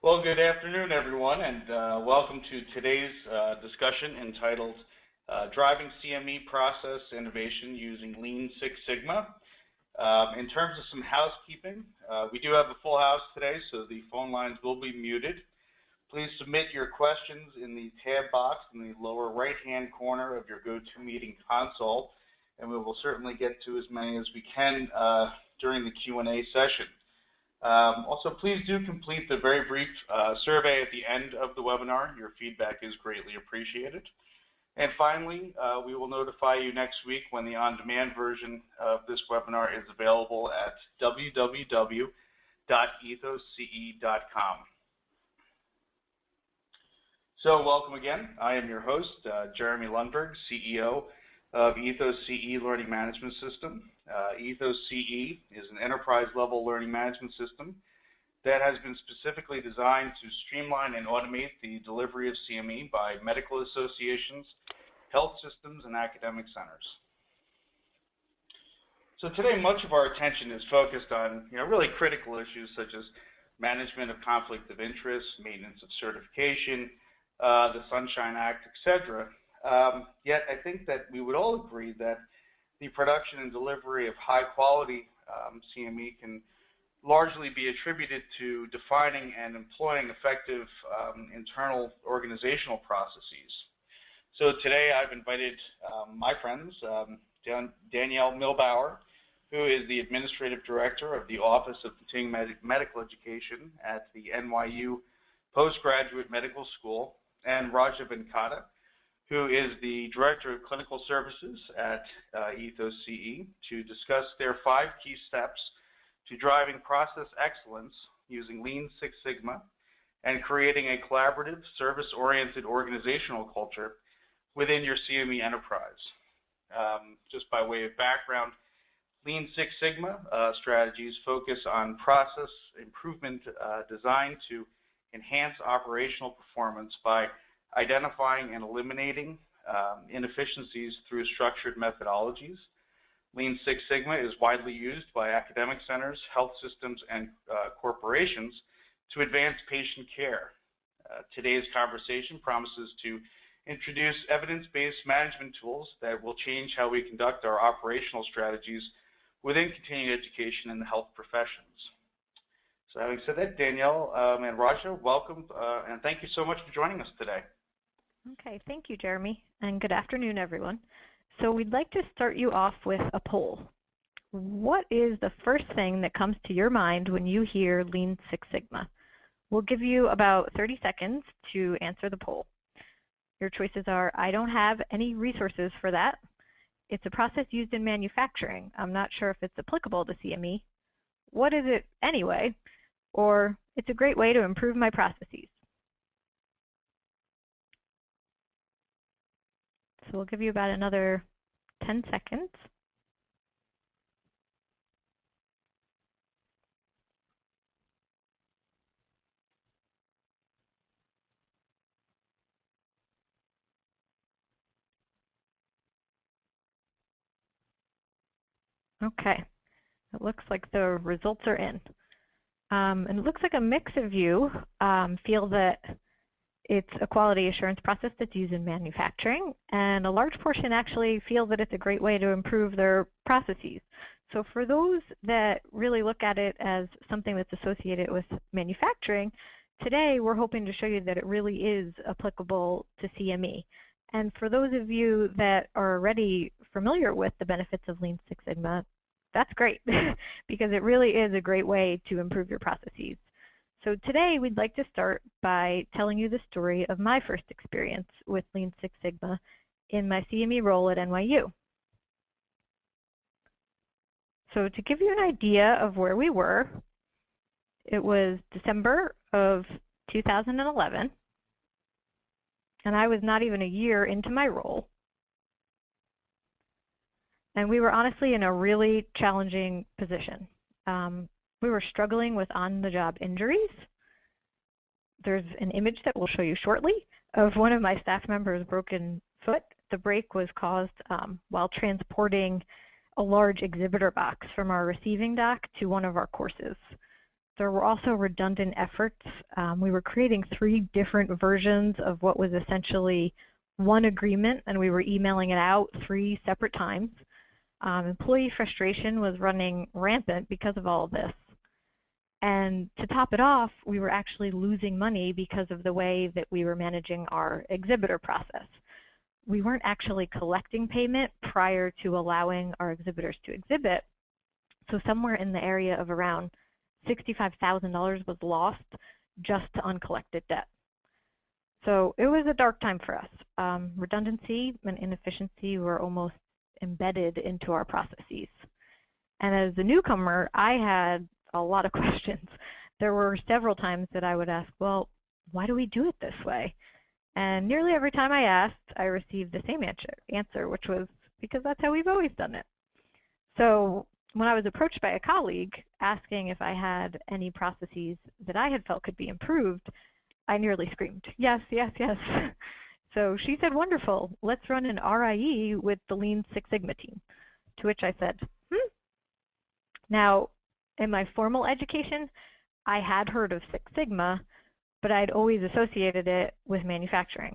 Well, good afternoon, everyone, and welcome to today's discussion entitled Driving CME Process Innovation Using Lean Six Sigma. In terms of some housekeeping, we do have a full house today, so the phone lines will be muted. Please submit your questions in the tab box in the lower right-hand corner of your GoToMeeting console, and we will certainly get to as many as we can during the Q&A session. Also, please do complete the very brief survey at the end of the webinar. Your feedback is greatly appreciated. And finally, we will notify you next week when the on-demand version of this webinar is available at www.ethosce.com. So welcome again. I am your host, Jeremy Lundberg, CEO of EthosCE Learning Management System. EthosCE is an enterprise-level learning management system that has been specifically designed to streamline and automate the delivery of CME by medical associations, health systems, and academic centers. So today, much of our attention is focused on really critical issues such as management of conflict of interest, maintenance of certification, the Sunshine Act, etc. Yet I think that we would all agree that the production and delivery of high-quality CME can largely be attributed to defining and employing effective internal organizational processes. So today I've invited my friends, Danielle Milbauer, who is the Administrative Director of the Office of Continuing Medical Education at the NYU Postgraduate Medical School, and Venkata, who is the Director of Clinical Services at EthosCE, to discuss their 5 key steps to driving process excellence using Lean Six Sigma and creating a collaborative, service-oriented organizational culture within your CME enterprise. Just by way of background, Lean Six Sigma strategies focus on process improvement designed to enhance operational performance by identifying and eliminating inefficiencies through structured methodologies. Lean Six Sigma is widely used by academic centers, health systems, and corporations to advance patient care. Today's conversation promises to introduce evidence-based management tools that will change how we conduct our operational strategies within continuing education and the health professions. So having said that, Danielle and Raja, welcome, and thank you so much for joining us today. Okay, thank you, Jeremy, and good afternoon, everyone. So we'd like to start you off with a poll. What is the first thing that comes to your mind when you hear Lean Six Sigma? We'll give you about 30 seconds to answer the poll. Your choices are, I don't have any resources for that. It's a process used in manufacturing. I'm not sure if it's applicable to CME. What is it anyway? Or it's a great way to improve my processes. So we'll give you about another 10 seconds. Okay, it looks like the results are in. And it looks like a mix of you feel that it's a quality assurance process that's used in manufacturing, and a large portion actually feel that it's a great way to improve their processes. So for those that really look at it as something that's associated with manufacturing, today we're hoping to show you that it really is applicable to CME. And for those of you that are already familiar with the benefits of Lean Six Sigma, that's great because it really is a great way to improve your processes. So today we'd like to start by telling you the story of my first experience with Lean Six Sigma in my CME role at NYU. So to give you an idea of where we were, it was December of 2011, and I was not even a year into my role. And we were honestly in a really challenging position. We were struggling with on-the-job injuries. There's an image that we'll show you shortly of one of my staff members' broken foot. The break was caused while transporting a large exhibitor box from our receiving dock to one of our courses. There were also redundant efforts. We were creating 3 different versions of what was essentially one agreement, and we were emailing it out 3 separate times. Employee frustration was running rampant because of all of this. And to top it off, we were actually losing money because of the way that we were managing our exhibitor process. We weren't actually collecting payment prior to allowing our exhibitors to exhibit. So somewhere in the area of around $65,000 was lost just to uncollected debt. So it was a dark time for us. Redundancy and inefficiency were almost embedded into our processes. And as a newcomer, I had a lot of questions. There were several times that I would ask, well, why do we do it this way? And nearly every time I asked, I received the same answer, which was because that's how we've always done it. So when I was approached by a colleague asking if I had any processes that I had felt could be improved, I nearly screamed, yes, yes, yes. So she said, wonderful, let's run an RIE with the Lean Six Sigma team. To which I said, Now, in my formal education, I had heard of Six Sigma, but I'd always associated it with manufacturing.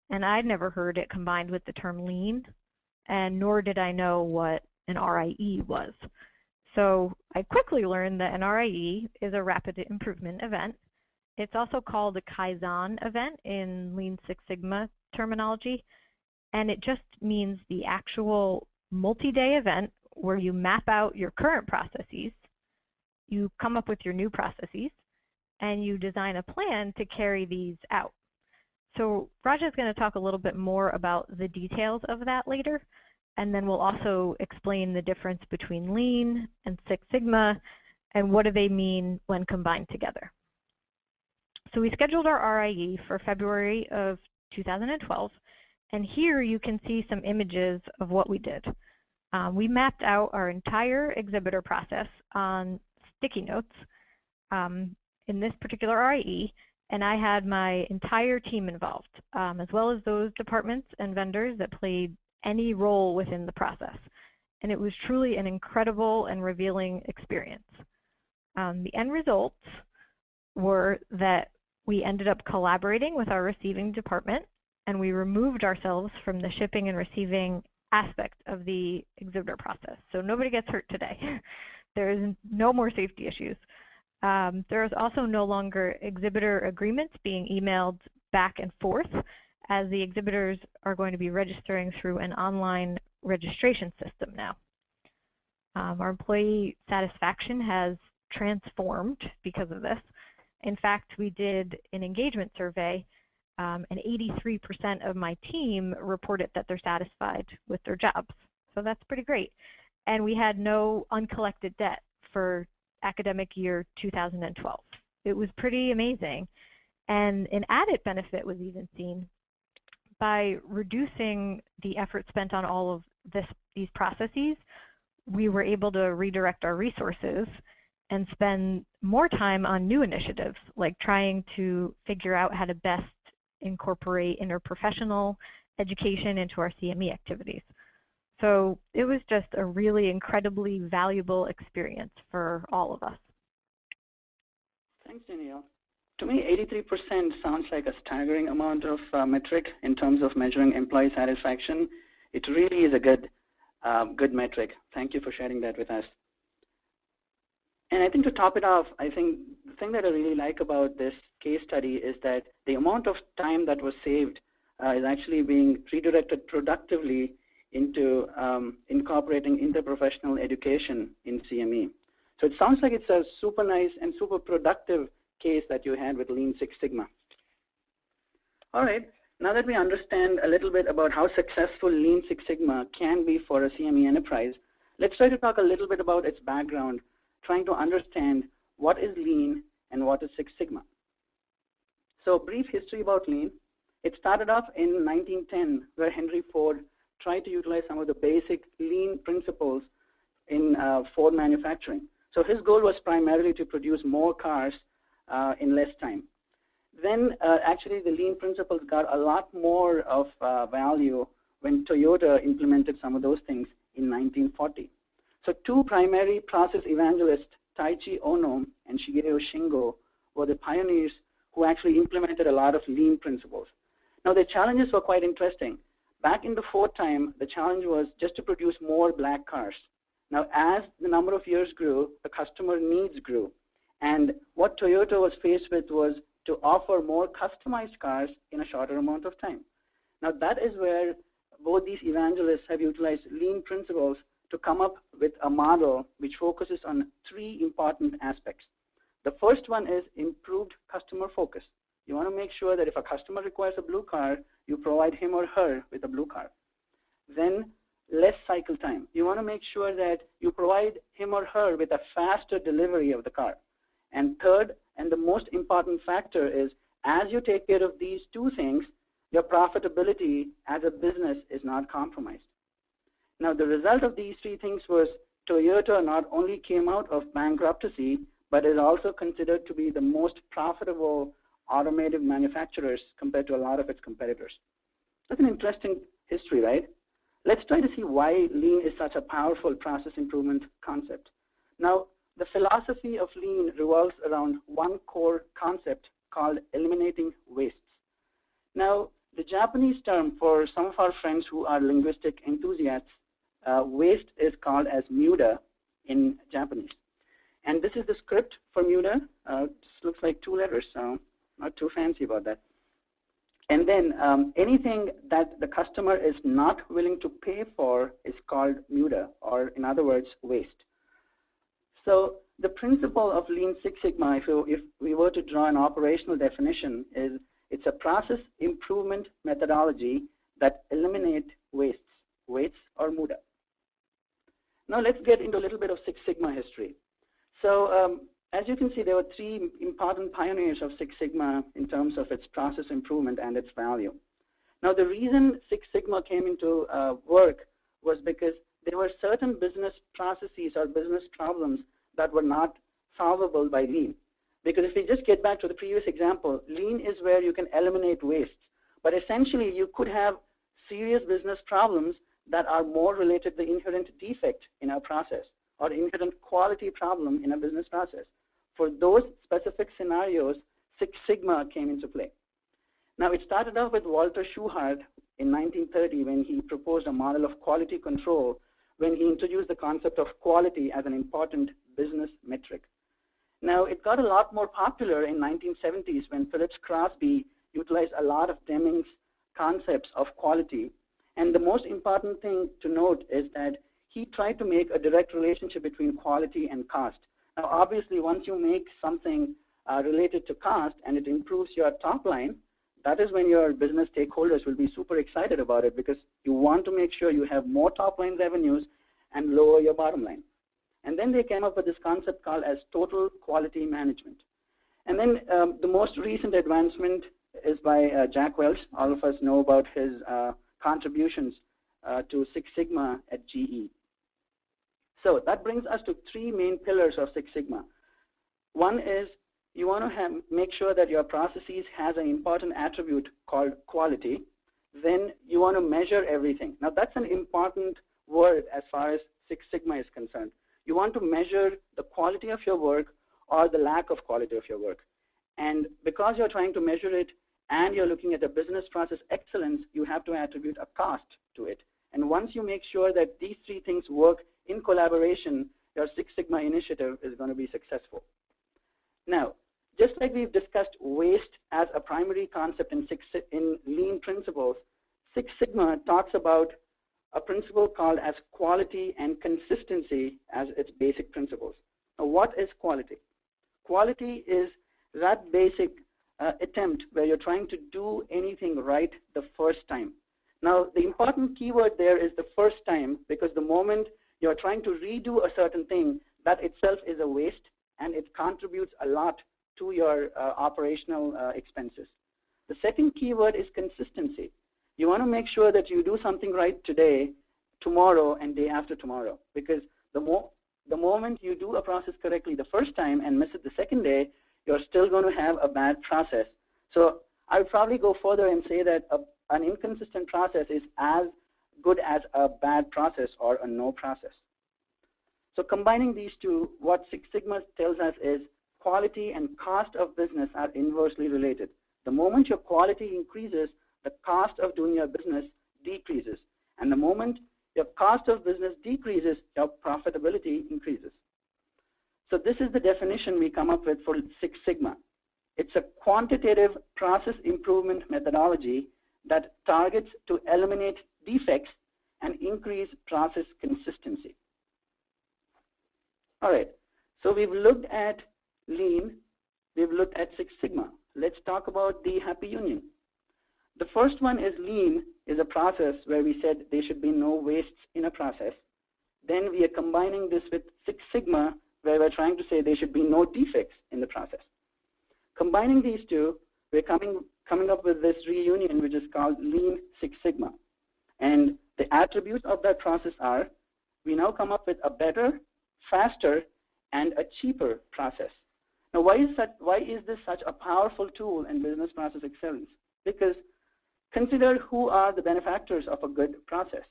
And I'd never heard it combined with the term lean, and nor did I know what an RIE was. So I quickly learned that an RIE is a rapid improvement event. It's also called a Kaizen event in Lean Six Sigma terminology, and it just means the actual multi-day event where you map out your current processes, you come up with your new processes, and you design a plan to carry these out. So Raja is going to talk a little bit more about the details of that later, and then we'll also explain the difference between Lean and Six Sigma and what do they mean when combined together. So we scheduled our RIE for February of 2012, and here you can see some images of what we did. We mapped out our entire exhibitor process on sticky notes in this particular RIE, and I had my entire team involved, as well as those departments and vendors that played any role within the process. And it was truly an incredible and revealing experience. The end results were that we ended up collaborating with our receiving department, and we removed ourselves from the shipping and receiving aspect of the exhibitor process. So nobody gets hurt today. There is no more safety issues. There is also no longer exhibitor agreements being emailed back and forth, as the exhibitors are going to be registering through an online registration system now. Our employee satisfaction has transformed because of this. In fact, we did an engagement survey, and 83% of my team reported that they're satisfied with their jobs. So that's pretty great. And we had no uncollected debt for academic year 2012. It was pretty amazing. And an added benefit was even seen by reducing the effort spent on all of these processes. We were able to redirect our resources and spend more time on new initiatives, like trying to figure out how to best incorporate interprofessional education into our CME activities. So it was just a really incredibly valuable experience for all of us. Thanks, Danielle. To me, 83% sounds like a staggering amount of metric in terms of measuring employee satisfaction. It really is a good metric. Thank you for sharing that with us. And I think to top it off, I think the thing that I really like about this case study is that the amount of time that was saved is actually being redirected productively into incorporating interprofessional education in CME. So it sounds like it's a super nice and super productive case that you had with Lean Six Sigma. All right, now that we understand a little bit about how successful Lean Six Sigma can be for a CME enterprise, let's try to talk a little bit about its background, trying to understand what is Lean and what is Six Sigma. So brief history about Lean. It started off in 1910, where Henry Ford tried to utilize some of the basic Lean principles in Ford manufacturing. So his goal was primarily to produce more cars in less time. Then actually the Lean principles got a lot more of value when Toyota implemented some of those things in 1940. So two primary process evangelists Taichi Ono and Shigeru Shingo were the pioneers who actually implemented a lot of lean principles. Now, the challenges were quite interesting. Back in the Ford time, the challenge was just to produce more black cars. Now, as the number of years grew, the customer needs grew. And what Toyota was faced with was to offer more customized cars in a shorter amount of time. Now, that is where both these evangelists have utilized lean principles to come up with a model which focuses on three important aspects. The first one is improved customer focus. You want to make sure that if a customer requires a blue car, you provide him or her with a blue car. Then less cycle time. You want to make sure that you provide him or her with a faster delivery of the car. And third, and the most important factor is, as you take care of these two things, your profitability as a business is not compromised. Now, the result of these three things was Toyota not only came out of bankruptcy, but is also considered to be the most profitable automotive manufacturers compared to a lot of its competitors. That's an interesting history, right? Let's try to see why lean is such a powerful process improvement concept. Now, the philosophy of lean revolves around one core concept called eliminating wastes. Now, the Japanese term for some of our friends who are linguistic enthusiasts, waste is called as muda in Japanese. And this is the script for muda. Just looks like 2 letters, so not too fancy about that. And then anything that the customer is not willing to pay for is called muda, or in other words, waste. So the principle of Lean Six Sigma, if we were to draw an operational definition, is it's a process improvement methodology that eliminates wastes or muda. Now let's get into a little bit of Six Sigma history. So as you can see, there were 3 important pioneers of Six Sigma in terms of its process improvement and its value. Now, the reason Six Sigma came into work was because there were certain business processes or business problems that were not solvable by Lean. Because if we just get back to the previous example, Lean is where you can eliminate wastes. But essentially, you could have serious business problems that are more related to the inherent defect in our process or inherent quality problem in a business process. For those specific scenarios, Six Sigma came into play. Now, it started off with Walter Schuhart in 1930 when he proposed a model of quality control, when he introduced the concept of quality as an important business metric. Now, it got a lot more popular in 1970s when Phillips Crosby utilized a lot of Deming's concepts of quality. And the most important thing to note is that he tried to make a direct relationship between quality and cost. Now, obviously, once you make something related to cost and it improves your top line, that is when your business stakeholders will be super excited about it, because you want to make sure you have more top line revenues and lower your bottom line. And then they came up with this concept called as total quality management. And then the most recent advancement is by Jack Welch. All of us know about his contributions to Six Sigma at GE. So that brings us to 3 main pillars of Six Sigma. One is you want to make sure that your processes has an important attribute called quality. Then you want to measure everything. Now, that's an important word as far as Six Sigma is concerned. You want to measure the quality of your work or the lack of quality of your work. And because you're trying to measure it and you're looking at a business process excellence, you have to attribute a cost to it. And once you make sure that these 3 things work in collaboration, your Six Sigma initiative is going to be successful. Now, just like we've discussed waste as a primary concept in Lean principles, Six Sigma talks about a principle called as quality and consistency as its basic principles. Now, what is quality? Quality is that basic attempt where you're trying to do anything right the first time. Now, the important keyword there is the first time, because the moment you're trying to redo a certain thing, that itself is a waste, and it contributes a lot to your operational expenses. The second keyword is consistency. You want to make sure that you do something right today, tomorrow, and day after tomorrow, because the moment you do a process correctly the first time and miss it the second day, you're still going to have a bad process. So I would probably go further and say that an inconsistent process is as good as a bad process or a no process. So combining these two, what Six Sigma tells us is quality and cost of business are inversely related. The moment your quality increases, the cost of doing your business decreases. And the moment your cost of business decreases, your profitability increases. So this is the definition we come up with for Six Sigma. It's a quantitative process improvement methodology that targets to eliminate defects and increase process consistency. All right, so we've looked at Lean, we've looked at Six Sigma. Let's talk about the happy union. The first one is Lean is a process where we said there should be no wastes in a process. Then we are combining this with Six Sigma, where we're trying to say there should be no defects in the process. Combining these two, we're coming up with this reunion, which is called Lean Six Sigma. And the attributes of that process are, we now come up with a better, faster, and a cheaper process. Now, why is this such a powerful tool in business process excellence? Because consider who are the benefactors of a good process.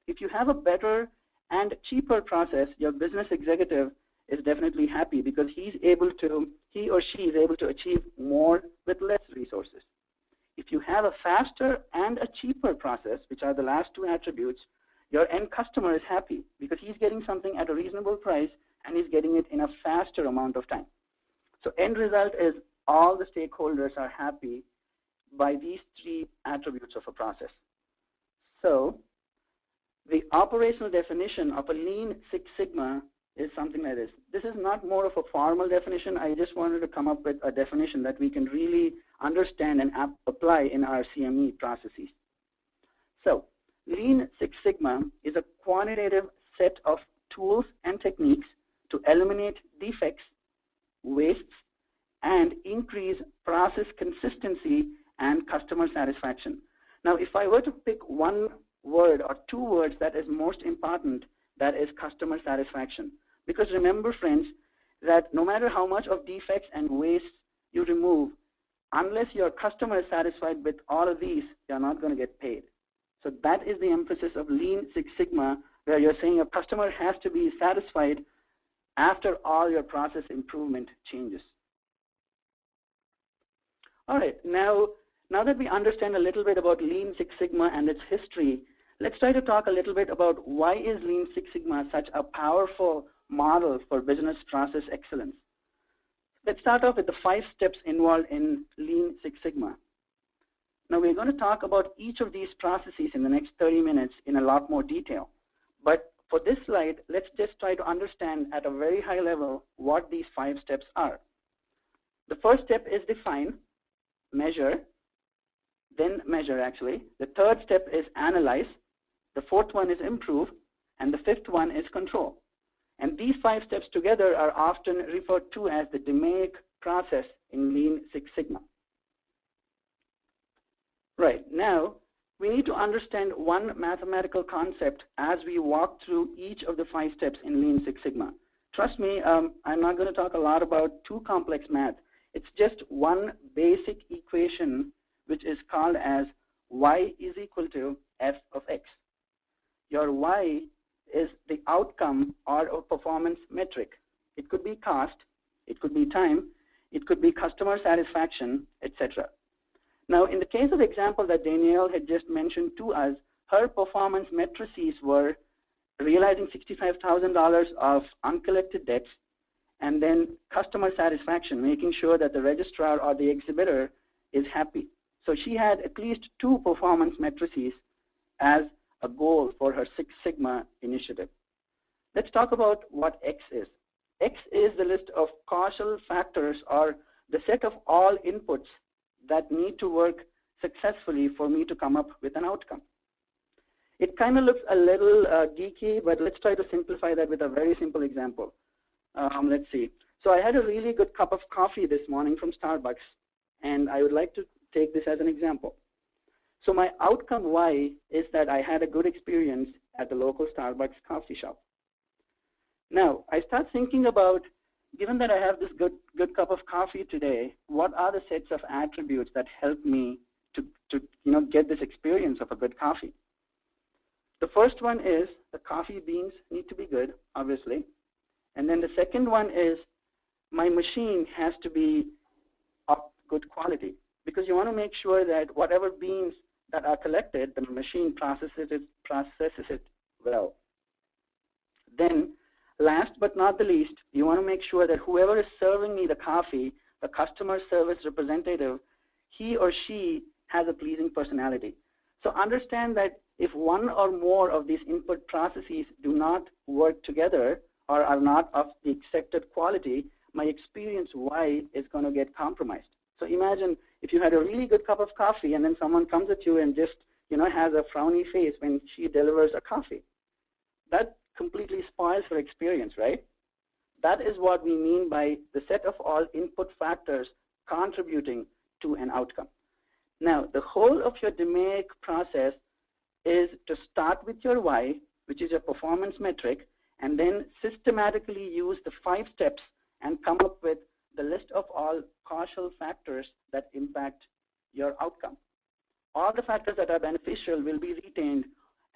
If you have a better and cheaper process, your business executive is definitely happy because he or she is able to achieve more with less resources. If you have a faster and a cheaper process, which are the last two attributes, your end customer is happy because he's getting something at a reasonable price and he's getting it in a faster amount of time. So end result is all the stakeholders are happy by these three attributes of a process. So the operational definition of a Lean Six Sigma is something like this. This is not more of a formal definition. I just wanted to come up with a definition that we can really understand and apply in our CME processes. So Lean Six Sigma is a quantitative set of tools and techniques to eliminate defects, wastes, and increase process consistency and customer satisfaction. Now, if I were to pick one word or two words that is most important, that is customer satisfaction. Because remember, friends, that no matter how much of defects and wastes you remove, unless your customer is satisfied with all of these, you're not going to get paid. So that is the emphasis of Lean Six Sigma, where you're saying your customer has to be satisfied after all your process improvement changes. All right, now that we understand a little bit about Lean Six Sigma and its history, let's try to talk a little bit about why is Lean Six Sigma such a powerful model for business process excellence. Let's start off with the 5 steps involved in Lean Six Sigma. Now we're going to talk about each of these processes in the next 30 minutes in a lot more detail. But for this slide, let's just try to understand at a very high level what these 5 steps are. The first step is define, measure, then measure actually. The third step is analyze. The fourth one is improve. And the fifth one is control. And these 5 steps together are often referred to as the DMAIC process in Lean Six Sigma. Right, now we need to understand one mathematical concept as we walk through each of the 5 steps in Lean Six Sigma. Trust me, I'm not going to talk a lot about too complex math. It's just one basic equation which is called as y is equal to f of x. Your y is the outcome or a performance metric. It could be cost, it could be time, it could be customer satisfaction, etc. Now, in the case of the example that Danielle had just mentioned to us, her performance matrices were realizing $65,000 of uncollected debts, and then customer satisfaction, making sure that the registrar or the exhibitor is happy. So she had at least 2 performance matrices as a goal for her Six Sigma initiative. Let's talk about what X is. X is the list of causal factors or the set of all inputs that need to work successfully for me to come up with an outcome. It kind of looks a little geeky, but let's try to simplify that with a very simple example. Let's see. So I had a really good cup of coffee this morning from Starbucks, and I would like to take this as an example. So my outcome Y is that I had a good experience at the local Starbucks coffee shop. Now, I start thinking about, given that I have this good cup of coffee today, what are the sets of attributes that help me to get this experience of a good coffee? The first one is the coffee beans need to be good, obviously. And then the second one is my machine has to be of good quality, because you want to make sure that whatever beans that are collected, the machine processes it well. Then, last but not the least, you want to make sure that whoever is serving me the coffee, the customer service representative, he or she has a pleasing personality. So understand that if one or more of these input processes do not work together or are not of the accepted quality, my experience Y is going to get compromised. So imagine if you had a really good cup of coffee and then someone comes at you and just has a frowny face when she delivers a coffee. That completely spoils her experience, right? That is what we mean by the set of all input factors contributing to an outcome. Now, the whole of your DMAIC process is to start with your Y, which is your performance metric, and then systematically use the 5 steps and come up with the list of all causal factors that impact your outcome. All the factors that are beneficial will be retained,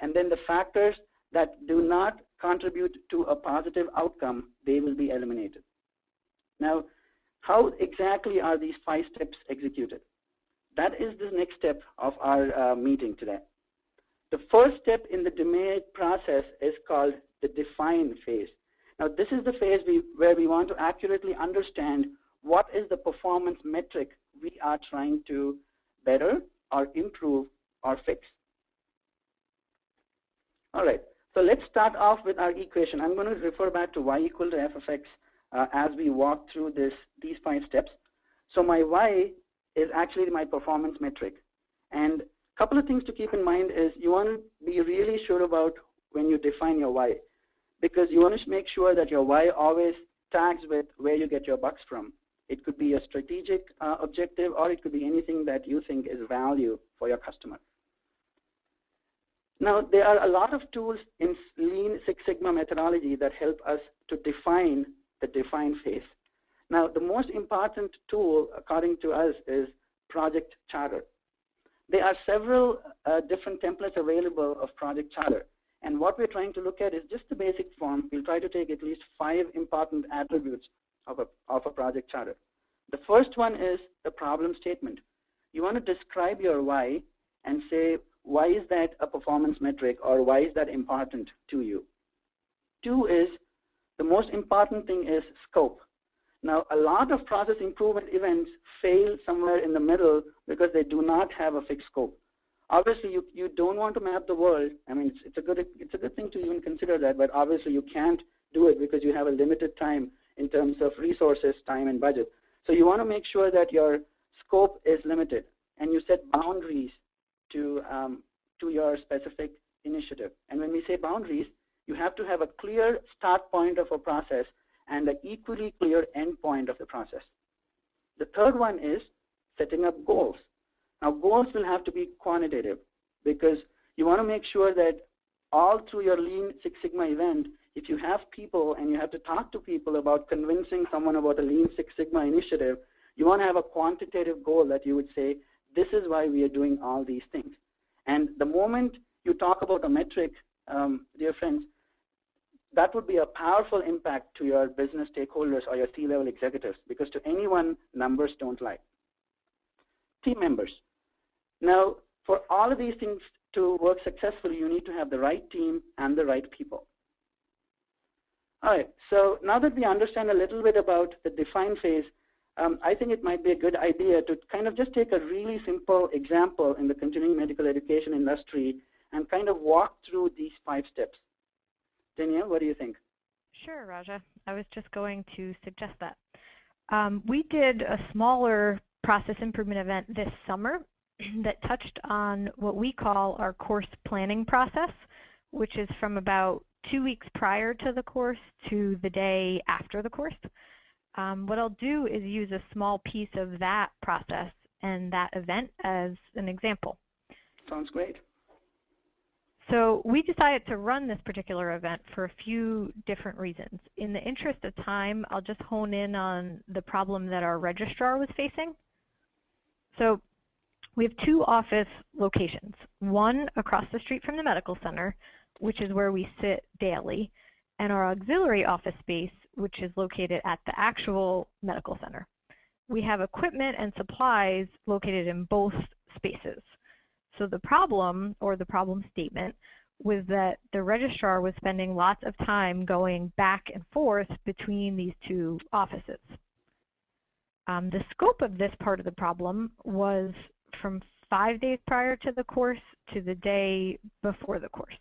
and then the factors that do not contribute to a positive outcome, they will be eliminated. Now, how exactly are these 5 steps executed? That is the next step of our meeting today. The first step in the DMAIC process is called the define phase. Now, this is the phase where we want to accurately understand what is the performance metric we are trying to better or improve or fix. All right, so let's start off with our equation. I'm going to refer back to Y equal to F of X as we walk through these 5 steps. So my Y is actually my performance metric. And a couple of things to keep in mind is you want to be really sure about when you define your Y, because you want to make sure that your Y always tags with where you get your bucks from. It could be a strategic objective, or it could be anything that you think is value for your customer. Now, there are a lot of tools in Lean Six Sigma methodology that help us to define the define phase. Now, the most important tool, according to us, is Project Charter. There are several different templates available of Project Charter. And what we're trying to look at is just the basic form. We'll try to take at least 5 important attributes of a project charter. The first one is the problem statement. You want to describe your why and say, why is that a performance metric, or why is that important to you? 2 is, the most important thing is scope. Now, a lot of process improvement events fail somewhere in the middle because they do not have a fixed scope. Obviously, you don't want to map the world. I mean, it's a good thing to even consider that, but obviously you can't do it because you have a limited time in terms of resources, time, and budget. So you want to make sure that your scope is limited, and you set boundaries to your specific initiative. And when we say boundaries, you have to have a clear start point of a process and an equally clear end point of the process. The third one is setting up goals. Now, goals will have to be quantitative, because you want to make sure that all through your Lean Six Sigma event, if you have people and you have to talk to people about convincing someone about a Lean Six Sigma initiative, you want to have a quantitative goal that you would say, this is why we are doing all these things. And the moment you talk about a metric, dear friends, that would be a powerful impact to your business stakeholders or your C-level executives, because to anyone, numbers don't lie. Team members. Now, for all of these things to work successfully, you need to have the right team and the right people. All right, so now that we understand a little bit about the define phase, I think it might be a good idea to kind of just take a really simple example in the continuing medical education industry and kind of walk through these 5 steps. Danielle, what do you think? Sure, Raja. I was just going to suggest that. We did a smaller process improvement event this summer that touched on what we call our course planning process, which is from about 2 weeks prior to the course to the day after the course. What I'll do is use a small piece of that process and that event as an example. Sounds great. So we decided to run this particular event for a few different reasons. In the interest of time, I'll just hone in on the problem that our registrar was facing. So we have 2 office locations, one across the street from the medical center, which is where we sit daily, and our auxiliary office space, which is located at the actual medical center. We have equipment and supplies located in both spaces. So the problem, or the problem statement, was that the registrar was spending lots of time going back and forth between these two offices. The scope of this part of the problem was from 5 days prior to the course to the day before the course.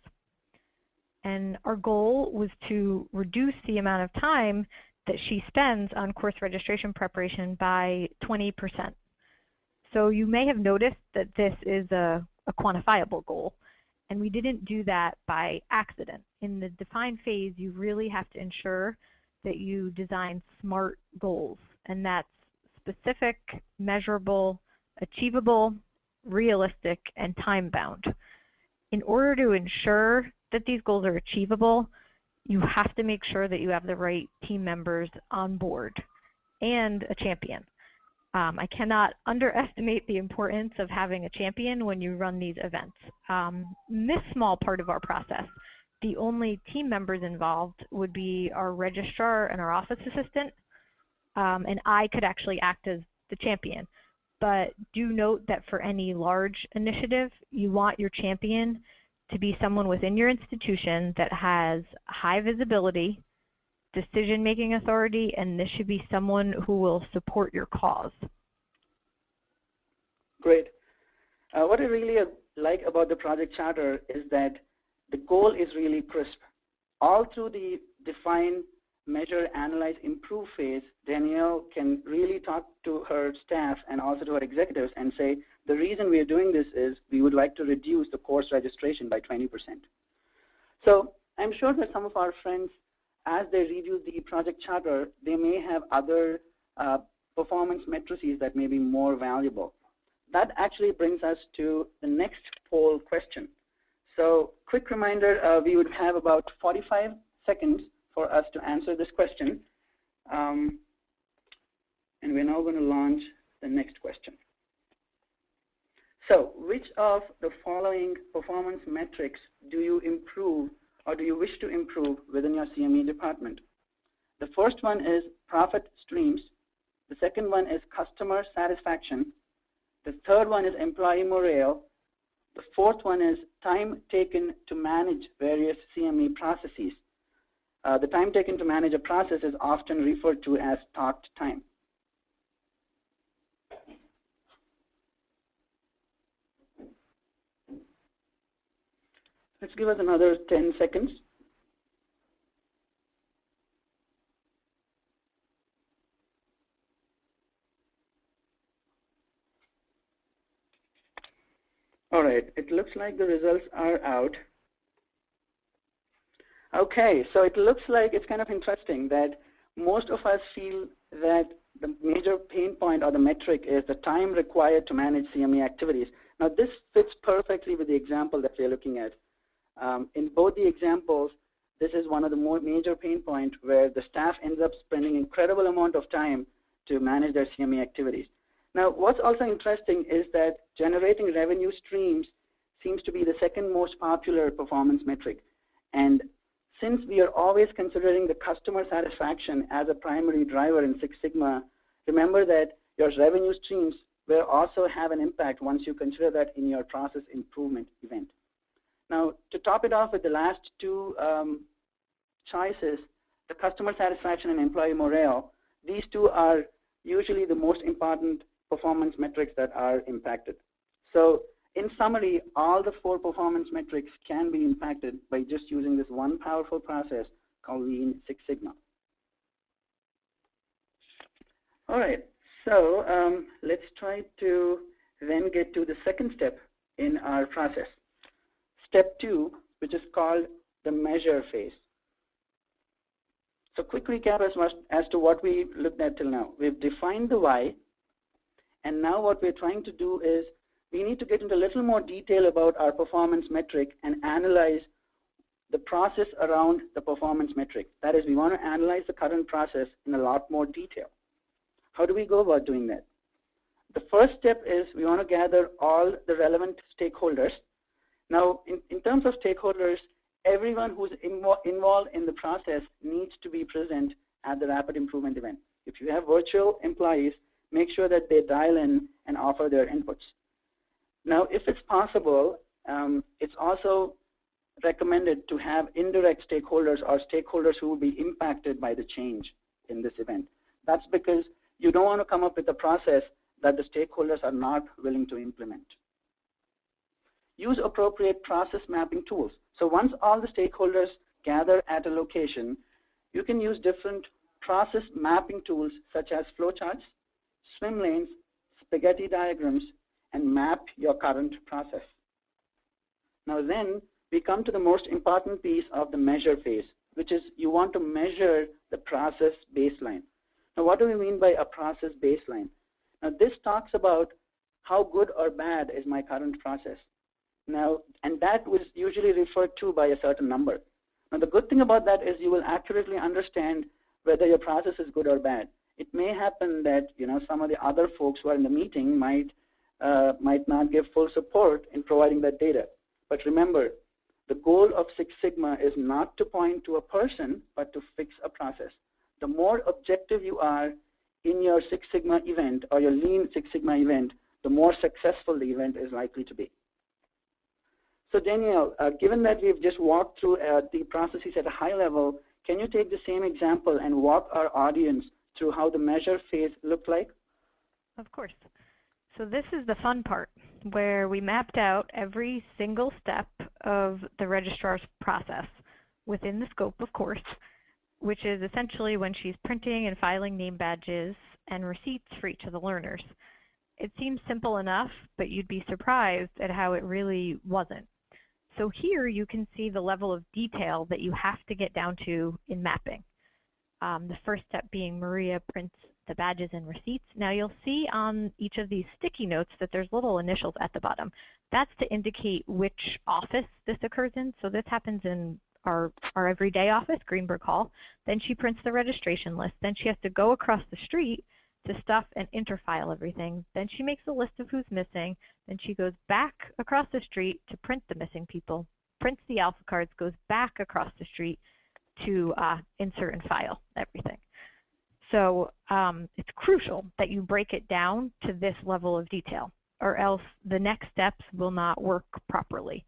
And our goal was to reduce the amount of time that she spends on course registration preparation by 20%. So you may have noticed that this is a quantifiable goal, and we didn't do that by accident. In the define phase, you really have to ensure that you design SMART goals, and that's specific, measurable, achievable, realistic, and time-bound. In order to ensure that these goals are achievable, you have to make sure that you have the right team members on board and a champion. I cannot underestimate the importance of having a champion when you run these events. In this small part of our process, the only team members involved would be our registrar and our office assistant, and I could actually act as the champion. But do note that for any large initiative, you want your champion to be someone within your institution that has high visibility, decision-making authority, and this should be someone who will support your cause. Great. What I really like about the project charter is that the goal is really crisp. All through the define, measure, analyze, improve phase, Danielle can really talk to her staff and also to her executives and say, the reason we are doing this is we would like to reduce the course registration by 20%. So I'm sure that some of our friends, as they review the project charter, they may have other performance matrices that may be more valuable. That actually brings us to the next poll question. So quick reminder, we would have about 45 seconds for us to answer this question. And we're now going to launch the next question. So which of the following performance metrics do you improve or do you wish to improve within your CME department? The first one is profit streams. The second one is customer satisfaction. The third one is employee morale. The fourth one is time taken to manage various CME processes. The time taken to manage a process is often referred to as talked time. Let's give us another 10 seconds. All right, it looks like the results are out. Okay, so it looks like it's kind of interesting that most of us feel that the major pain point or the metric is the time required to manage CME activities. Now, this fits perfectly with the example that we're looking at. In both the examples, this is one of the more major pain points where the staff ends up spending incredible amount of time to manage their CME activities. Now, what's also interesting is that generating revenue streams seems to be the second most popular performance metric. And since we are always considering the customer satisfaction as a primary driver in Six Sigma, remember that your revenue streams will also have an impact once you consider that in your process improvement event. Now, to top it off with the last two choices, the customer satisfaction and employee morale, these two are usually the most important performance metrics that are impacted. So in summary, all the four performance metrics can be impacted by just using this one powerful process called Lean Six Sigma. All right, so let's try to then get to the second step in our process. Step 2, which is called the measure phase. So quick recap as to what we looked at till now. We've defined the why, and now what we're trying to do is we need to get into a little more detail about our performance metric and analyze the process around the performance metric. That is, we want to analyze the current process in a lot more detail. How do we go about doing that? The first step is we want to gather all the relevant stakeholders. Now, in terms of stakeholders, everyone who's involved in the process needs to be present at the rapid improvement event. If you have virtual employees, make sure that they dial in and offer their inputs. Now, if it's possible, it's also recommended to have indirect stakeholders or stakeholders who will be impacted by the change in this event. That's because you don't want to come up with a process that the stakeholders are not willing to implement. Use appropriate process mapping tools. So once all the stakeholders gather at a location, you can use different process mapping tools such as flowcharts, swim lanes, spaghetti diagrams, and map your current process. Now then, we come to the most important piece of the measure phase, which is you want to measure the process baseline. Now, what do we mean by a process baseline? Now, this talks about how good or bad is my current process. Now, and that was usually referred to by a certain number. Now, the good thing about that is you will accurately understand whether your process is good or bad. It may happen that some of the other folks who are in the meeting might not give full support in providing that data. But remember, the goal of Six Sigma is not to point to a person, but to fix a process. The more objective you are in your Six Sigma event or your Lean Six Sigma event, the more successful the event is likely to be. So Danielle, given that we've just walked through the processes at a high level, can you take the same example and walk our audience through how the measure phase looked like? Of course. So this is the fun part, where we mapped out every single step of the registrar's process within the scope, of course, which is essentially when she's printing and filing name badges and receipts for each of the learners. It seems simple enough, but you'd be surprised at how it really wasn't. So here you can see the level of detail that you have to get down to in mapping. The first step being Maria prints the badges and receipts. Now you'll see on each of these sticky notes that there's little initials at the bottom. That's to indicate which office this occurs in. So this happens in our everyday office, Greenberg Hall. Then she prints the registration list. Then she has to go across the street to stuff and interfile everything. Then she makes a list of who's missing. Then she goes back across the street to print the missing people, prints the alpha cards, goes back across the street to insert and file everything. So it's crucial that you break it down to this level of detail, or else the next steps will not work properly.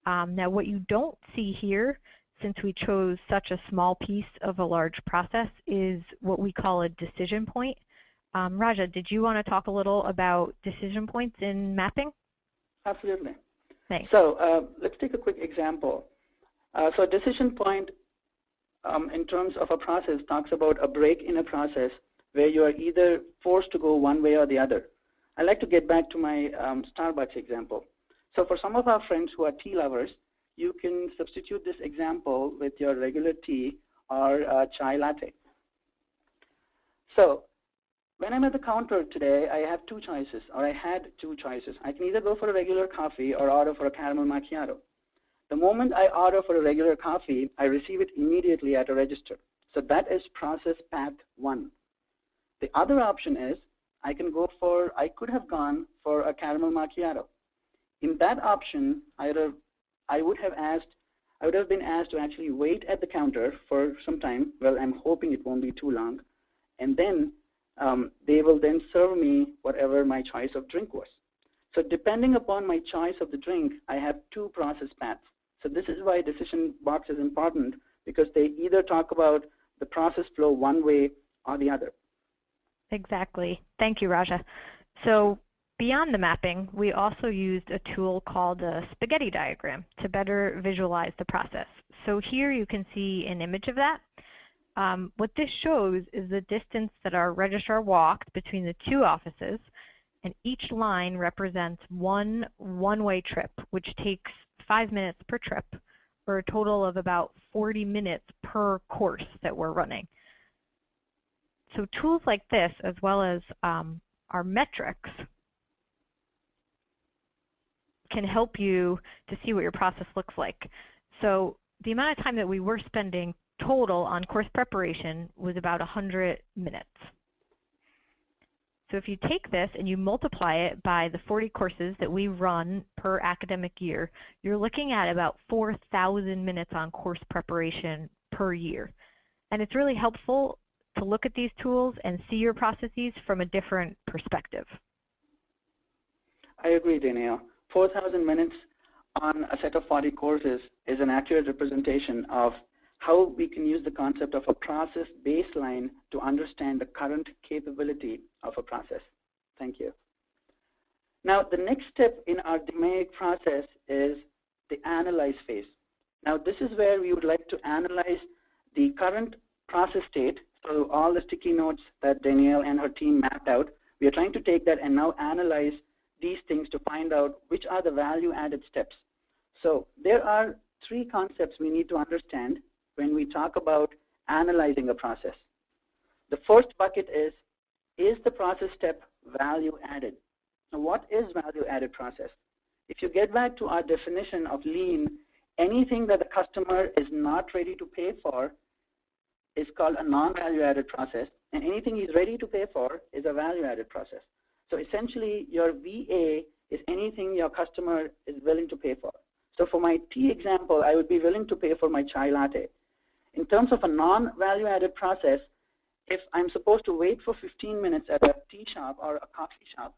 Now what you don't see here, since we chose such a small piece of a large process, is what we call a decision point. Raja, did you want to talk a little about decision points in mapping? Absolutely. Thanks. So let's take a quick example. So a decision point in terms of a process talks about a break in a process where you are either forced to go one way or the other. I like to get back to my Starbucks example. So for some of our friends who are tea lovers, you can substitute this example with your regular tea or chai latte. So when I'm at the counter today, I have two choices, or I had two choices. I can either go for a regular coffee or order for a caramel macchiato. The moment I order for a regular coffee, I receive it immediately at a register. So that is process path 1. The other option is I could have gone for a caramel macchiato. In that option, I would have been asked to actually wait at the counter for some time. Well, I'm hoping it won't be too long. And then they will then serve me whatever my choice of drink was. So depending upon my choice of the drink, I have two process paths. So this is why decision box is important, because they either talk about the process flow one way or the other. Exactly. Thank you, Raja. So beyond the mapping, we also used a tool called a spaghetti diagram to better visualize the process. So here you can see an image of that. What this shows is the distance that our registrar walked between the two offices, and each line represents one-way trip, which takes 5 minutes per trip, or a total of about 40 minutes per course that we're running. So tools like this, as well as our metrics, can help you to see what your process looks like. So the amount of time that we were spending total on course preparation was about 100 minutes. So if you take this and you multiply it by the 40 courses that we run per academic year, you're looking at about 4,000 minutes on course preparation per year. And it's really helpful to look at these tools and see your processes from a different perspective. I agree, Danielle. 4,000 minutes on a set of 40 courses is an accurate representation of how we can use the concept of a process baseline to understand the current capability of a process. Thank you. Now, the next step in our DMAIC process is the analyze phase. Now, this is where we would like to analyze the current process state. So all the sticky notes that Danielle and her team mapped out, we are trying to take that and now analyze these things to find out which are the value-added steps. So there are three concepts we need to understand when we talk about analyzing a process. The first bucket is the process step value-added? Now, what is value-added process? If you get back to our definition of lean, anything that the customer is not ready to pay for is called a non-value-added process, and anything he's ready to pay for is a value-added process. So essentially, your VA is anything your customer is willing to pay for. So for my tea example, I would be willing to pay for my chai latte. In terms of a non-value-added process, if I'm supposed to wait for 15 minutes at a tea shop or a coffee shop,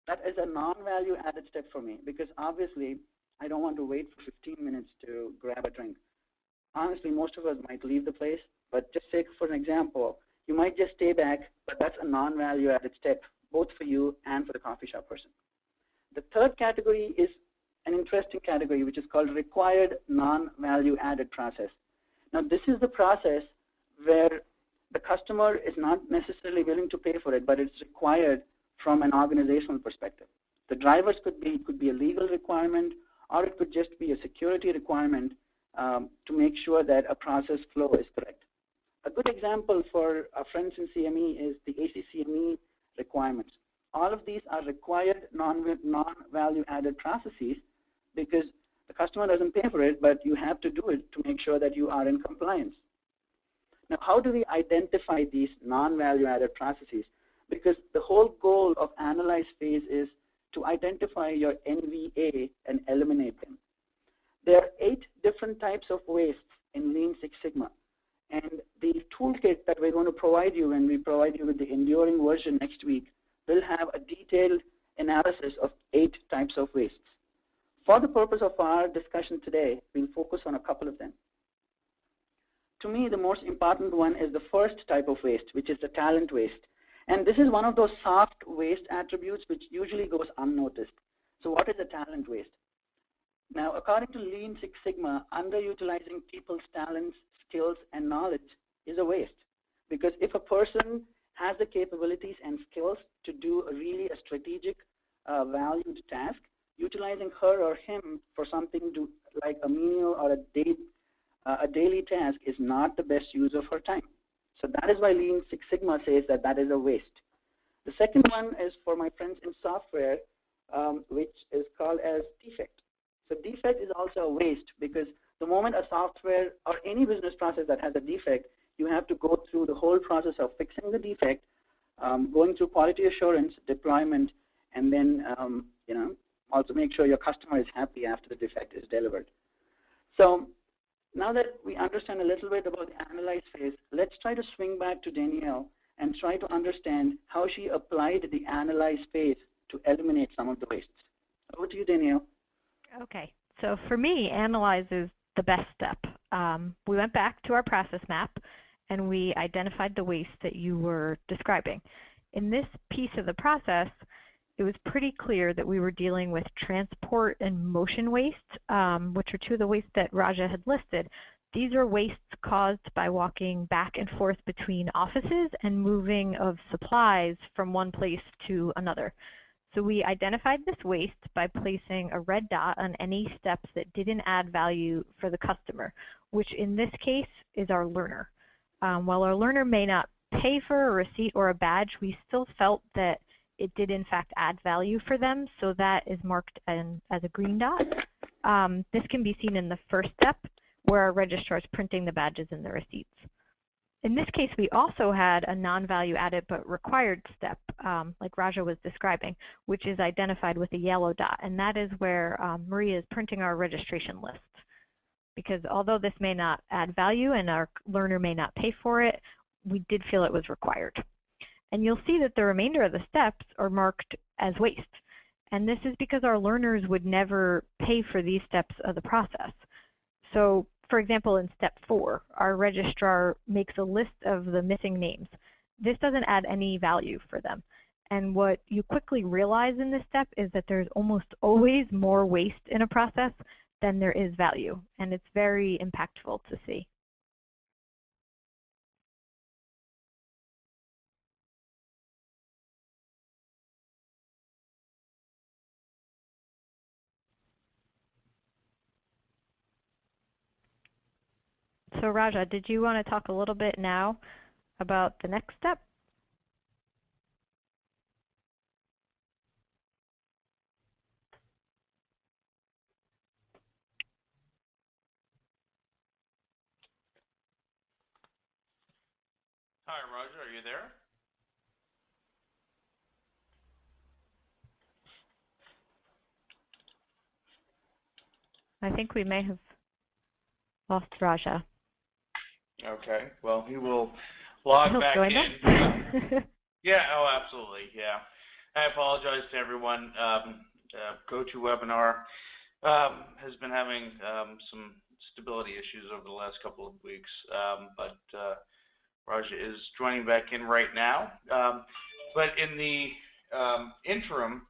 that is a non-value-added step for me because obviously I don't want to wait for 15 minutes to grab a drink. Honestly, most of us might leave the place, but just take for an example, you might just stay back, but that's a non-value-added step, both for you and for the coffee shop person. The third category is an interesting category, which is called required non-value-added process. Now, this is the process where the customer is not necessarily willing to pay for it, but it's required from an organizational perspective. The drivers could be a legal requirement, or it could just be a security requirement to make sure that a process flow is correct. A good example for our friends in CME is the CME requirements. All of these are required non-value-added processes because the customer doesn't pay for it, but you have to do it to make sure that you are in compliance. Now, how do we identify these non-value-added processes? Because the whole goal of analyze phase is to identify your NVA and eliminate them. There are 8 different types of wastes in Lean Six Sigma. And the toolkit that we're going to provide you when we provide you with the enduring version next week will have a detailed analysis of 8 types of wastes. For the purpose of our discussion today, we'll focus on a couple of them. To me, the most important one is the first type of waste, which is the talent waste. And this is one of those soft waste attributes which usually goes unnoticed. So what is a talent waste? Now, according to Lean Six Sigma, underutilizing people's talents, skills, and knowledge is a waste. Because if a person has the capabilities and skills to do a strategic, valued task, utilizing her or him for something like a menial or a daily task is not the best use of her time. So that is why Lean Six Sigma says that that is a waste. The second one is for my friends in software, which is called as defect. So defect is also a waste because the moment a software or any business process that has a defect, you have to go through the whole process of fixing the defect, going through quality assurance, deployment, and then also make sure your customer is happy after the defect is delivered. So now that we understand a little bit about the analyze phase, let's try to swing back to Danielle and try to understand how she applied the analyze phase to eliminate some of the wastes. Over to you, Danielle. Okay, so for me, analyze is the best step. We went back to our process map and we identified the waste that you were describing. In this piece of the process, it was pretty clear that we were dealing with transport and motion waste, which are 2 of the wastes that Raja had listed. These are wastes caused by walking back and forth between offices and moving of supplies from one place to another. So we identified this waste by placing a red dot on any steps that didn't add value for the customer, which in this case is our learner. While our learner may not pay for a receipt or a badge, we still felt that it did in fact add value for them, so that is marked as a green dot. This can be seen in the first step where our registrar is printing the badges and the receipts. In this case, we also had a non-value added but required step, like Raja was describing, which is identified with a yellow dot, and that is where Maria is printing our registration list. Because although this may not add value and our learner may not pay for it, we did feel it was required. And you'll see that the remainder of the steps are marked as waste. And this is because our learners would never pay for these steps of the process. So, for example, in step 4, our registrar makes a list of the missing names. This doesn't add any value for them. And what you quickly realize in this step is that there's almost always more waste in a process than there is value. And it's very impactful to see. So Raja, did you want to talk a little bit now about the next step? Hi, Roger, are you there? I think we may have lost Raja. Okay, well, he will log He'll back join in. us. Yeah, oh, absolutely, yeah. I apologize to everyone. GoToWebinar has been having some stability issues over the last couple of weeks, but Raja is joining back in right now. But in the interim,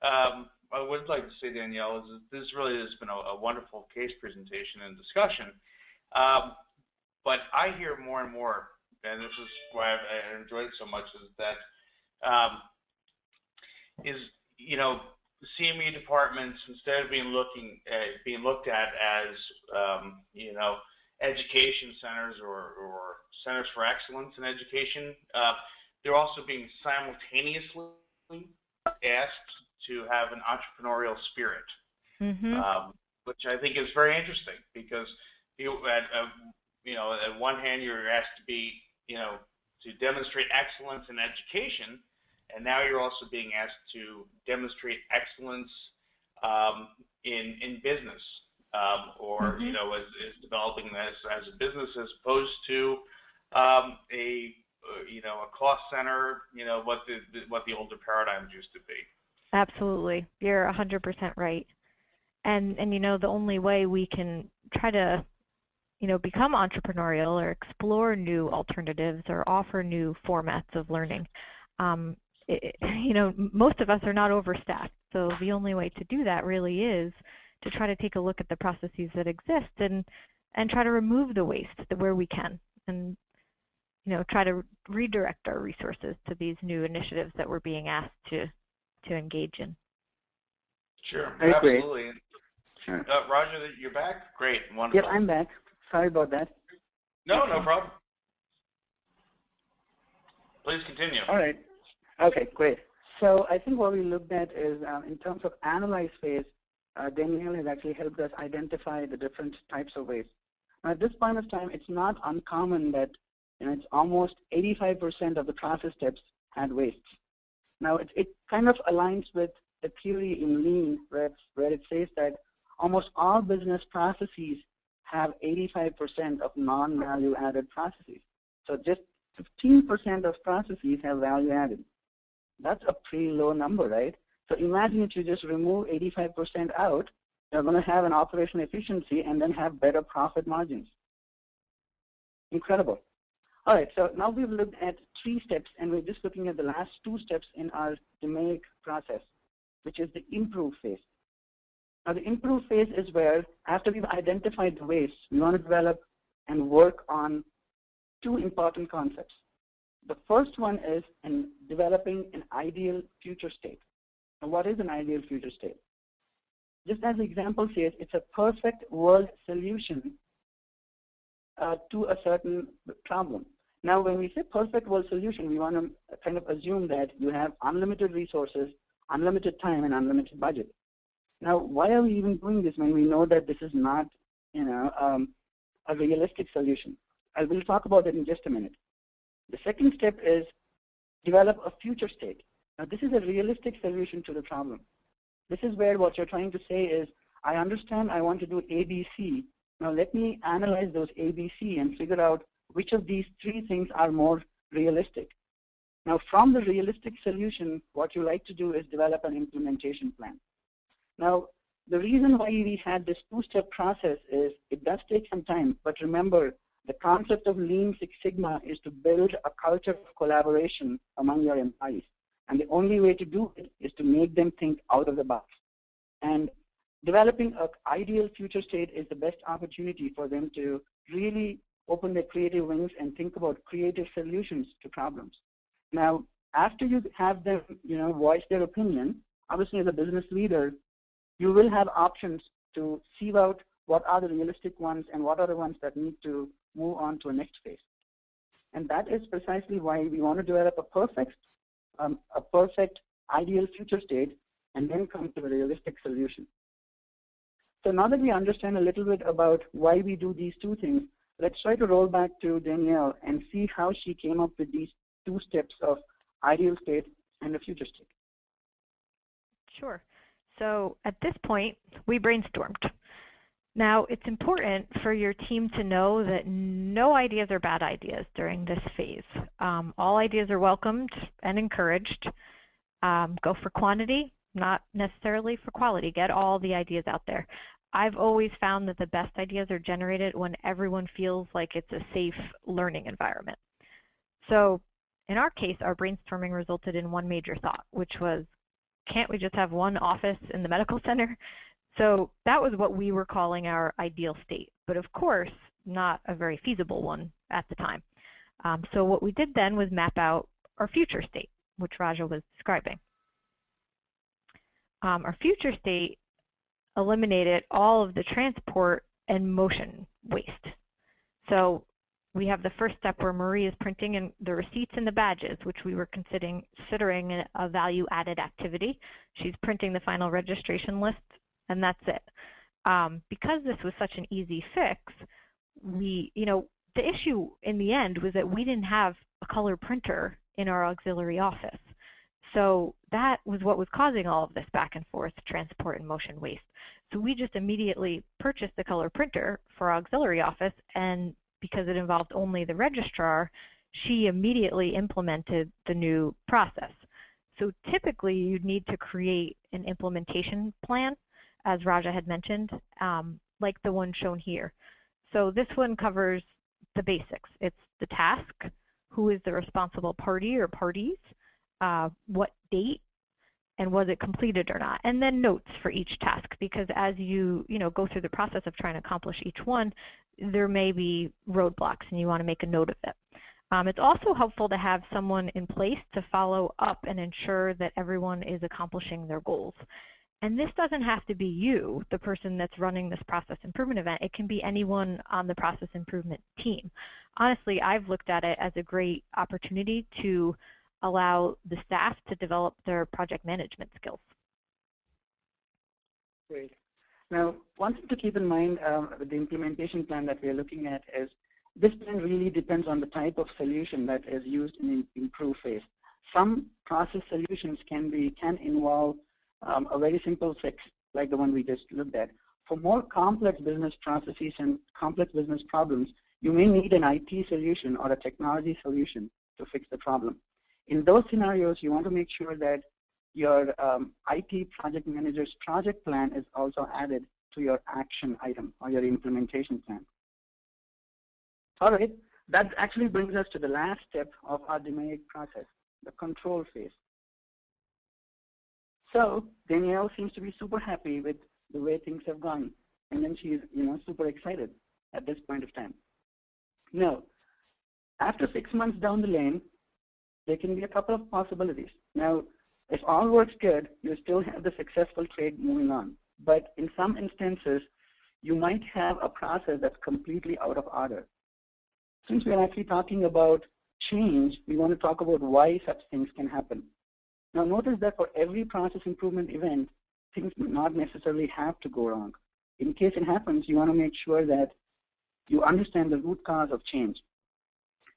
I would like to say, Danielle, is that this really has been a wonderful case presentation and discussion. But I hear more and more, and this is why I enjoyed it so much, is that CME departments, instead of being looked at as education centers or centers for excellence in education, they're also being simultaneously asked to have an entrepreneurial spirit, which I think is very interesting because at one hand you're asked to be, to demonstrate excellence in education, and now you're also being asked to demonstrate excellence in business, or as developing this as a business as opposed to a cost center, what the older paradigms used to be. Absolutely, you're 100% right. And the only way we can try to become entrepreneurial or explore new alternatives or offer new formats of learning. Most of us are not overstaffed, so the only way to do that really is to try to take a look at the processes that exist and try to remove the waste where we can, and try to redirect our resources to these new initiatives that we're being asked to engage in. Sure, absolutely. Sure. Roger, you're back? Great, wonderful. Yep, I'm back. Sorry about that. No, no problem. Please continue. All right. Okay, great. So I think what we looked at is in terms of analyze phase, Danielle has actually helped us identify the different types of waste. Now, at this point of time, it's not uncommon that it's almost 85% of the process steps had wastes. Now, it kind of aligns with the theory in Lean where it says that almost all business processes have 85% of non-value added processes. So just 15% of processes have value added. That's a pretty low number, right? So imagine if you just remove 85% out, you're going to have an operational efficiency and then have better profit margins. Incredible. All right, so now we've looked at 3 steps, and we're just looking at the last 2 steps in our DMAIC process, which is the improve phase. Now, the improve phase is where, after we've identified the waste, we want to develop and work on 2 important concepts. The first one is in developing an ideal future state. Now, what is an ideal future state? Just as the example says, it's a perfect world solution to a certain problem. Now, when we say perfect world solution, we want to kind of assume that you have unlimited resources, unlimited time, and unlimited budget. Now, why are we even doing this when we know that this is not, a realistic solution? I will talk about it in just a minute. The second step is develop a future state. Now, this is a realistic solution to the problem. This is where what you're trying to say is, I understand I want to do ABC. Now, let me analyze those ABC and figure out which of these three things are more realistic. Now, from the realistic solution, what you like to do is develop an implementation plan. Now, the reason why we had this two-step process is it does take some time, but remember, the concept of Lean Six Sigma is to build a culture of collaboration among your employees. And the only way to do it is to make them think out of the box. And developing an ideal future state is the best opportunity for them to really open their creative wings and think about creative solutions to problems. Now, after you have them, voice their opinion, obviously as a business leader, you will have options to sieve out what are the realistic ones and what are the ones that need to move on to a next phase. And that is precisely why we want to develop a perfect ideal future state and then come to a realistic solution. So now that we understand a little bit about why we do these two things, let's try to roll back to Danielle and see how she came up with these two steps of ideal state and a future state. Sure. So at this point, we brainstormed. Now, it's important for your team to know that no ideas are bad ideas during this phase. All ideas are welcomed and encouraged. Go for quantity, not necessarily for quality. Get all the ideas out there. I've always found that the best ideas are generated when everyone feels like it's a safe learning environment. So in our case, our brainstorming resulted in one major thought, which was, can't we just have one office in the medical center? So that was what we were calling our ideal state, but of course, not a very feasible one at the time. So what we did then was map out our future state, which Raja was describing. Our future state eliminated all of the transport and motion waste. So we have the first step where Marie is printing in the receipts and the badges, which we were considering a value-added activity. She's printing the final registration list, and that's it. Because this was such an easy fix, the issue in the end was that we didn't have a color printer in our auxiliary office. So that was what was causing all of this back and forth transport and motion waste. So we just immediately purchased the color printer for our auxiliary office, and because it involved only the registrar, she immediately implemented the new process. So typically you'd need to create an implementation plan, as Raja had mentioned, like the one shown here. So this one covers the basics. It's the task, who is the responsible party or parties, what date, and was it completed or not, and then notes for each task, because as you go through the process of trying to accomplish each one, there may be roadblocks and you want to make a note of it. It's also helpful to have someone in place to follow up and ensure that everyone is accomplishing their goals. And this doesn't have to be you, the person that's running this process improvement event. It can be anyone on the process improvement team. Honestly, I've looked at it as a great opportunity to allow the staff to develop their project management skills. Great. Now, one thing to keep in mind with the implementation plan that we are looking at is this plan really depends on the type of solution that is used in the improve phase. Some process solutions can involve a very simple fix, like the one we just looked at. For more complex business processes and complex business problems, you may need an IT solution or a technology solution to fix the problem. In those scenarios, you want to make sure that your IT project manager's project plan is also added to your action item or your implementation plan. All right, that actually brings us to the last step of our DMAIC process, the control phase. So Danielle seems to be super happy with the way things have gone, and then she's super excited at this point of time. Now, after 6 months down the lane, there can be a couple of possibilities. Now, if all works good, you still have the successful trade moving on. But in some instances, you might have a process that's completely out of order. Since we're actually talking about change, we want to talk about why such things can happen. Now, notice that for every process improvement event, things do not necessarily have to go wrong. In case it happens, you want to make sure that you understand the root cause of change.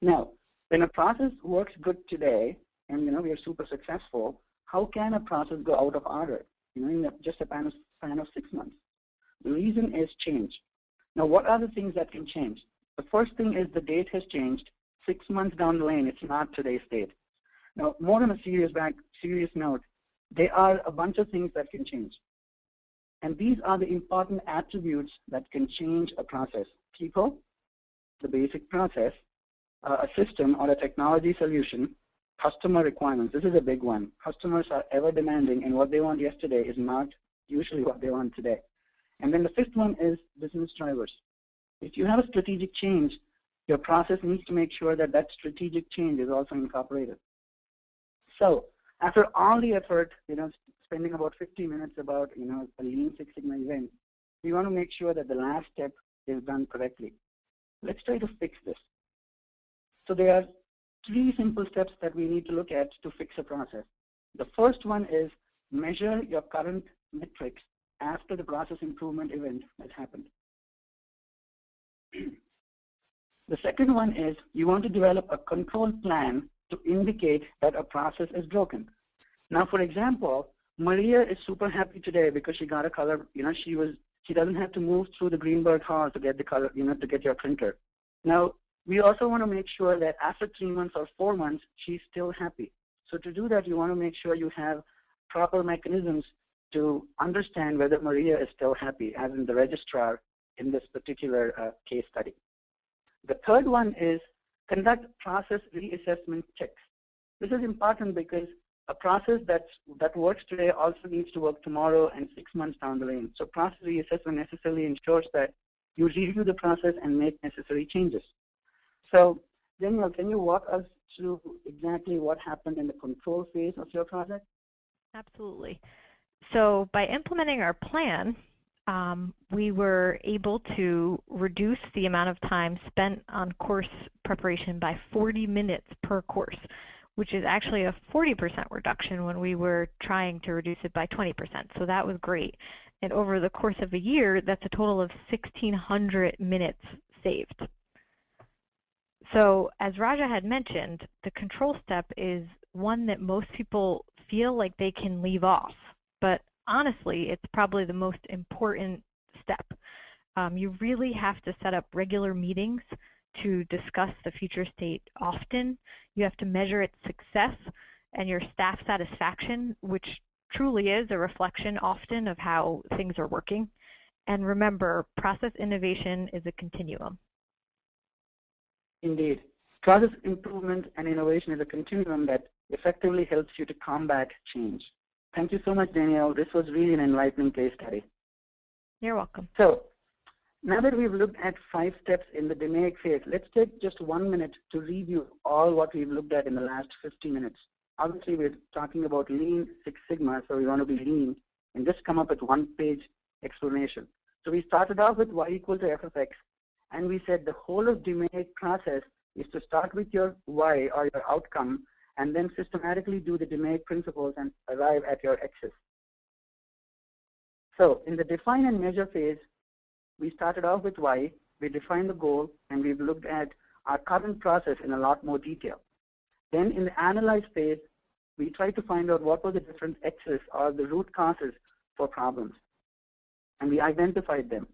Now, when a process works good today, and we are super successful, how can a process go out of order? In just a span of 6 months. The reason is change. Now, what are the things that can change? The first thing is the date has changed. 6 months down the lane, it's not today's date. Now, more on a serious note, there are a bunch of things that can change. And these are the important attributes that can change a process. People, the basic process, a system or a technology solution, customer requirements. This is a big one. Customers are ever demanding, and what they want yesterday is not usually what they want today. And then the fifth one is business drivers. If you have a strategic change, your process needs to make sure that that strategic change is also incorporated. So after all the effort, spending about 50 minutes about, a Lean Six Sigma event, we want to make sure that the last step is done correctly. Let's try to fix this. So there are 3 simple steps that we need to look at to fix a process. The first one is measure your current metrics after the process improvement event has happened. The second one is you want to develop a control plan to indicate that a process is broken. Now, for example, Maria is super happy today because she got a color. She doesn't have to move through the Greenberg Hall to get the color, to get your printer. Now, we also want to make sure that after 3 months or 4 months, she's still happy. So to do that, you want to make sure you have proper mechanisms to understand whether Maria is still happy, as in the registrar in this particular case study. The third one is conduct process reassessment checks. This is important because a process that works today also needs to work tomorrow and 6 months down the lane. So process reassessment necessarily ensures that you review the process and make necessary changes. So Danielle, can you walk us through exactly what happened in the control phase of your project? Absolutely. So by implementing our plan, we were able to reduce the amount of time spent on course preparation by 40 minutes per course, which is actually a 40% reduction when we were trying to reduce it by 20%. So that was great. And over the course of a year, that's a total of 1,600 minutes saved. So as Raja had mentioned, the control step is one that most people feel like they can leave off. But honestly, it's probably the most important step. You really have to set up regular meetings to discuss the future state often. You have to measure its success and your staff satisfaction, which truly is a reflection often of how things are working. And remember, process innovation is a continuum. Indeed. Process improvement and innovation is a continuum that effectively helps you to combat change. Thank you so much, Danielle. This was really an enlightening case study. You're welcome. So now that we've looked at 5 steps in the DMAIC phase, let's take just 1 minute to review all what we've looked at in the last 50 minutes. Obviously, we're talking about Lean Six Sigma, so we want to be lean and just come up with 1-page explanation. So we started off with y equal to f of x, and we said the whole of DMAIC process is to start with your y or your outcome and then systematically do the DMAIC principles and arrive at your x's. So in the define and measure phase, we started off with y, we defined the goal, and we've looked at our current process in a lot more detail. Then in the analyze phase, we tried to find out what were the different x's or the root causes for problems, and we identified them.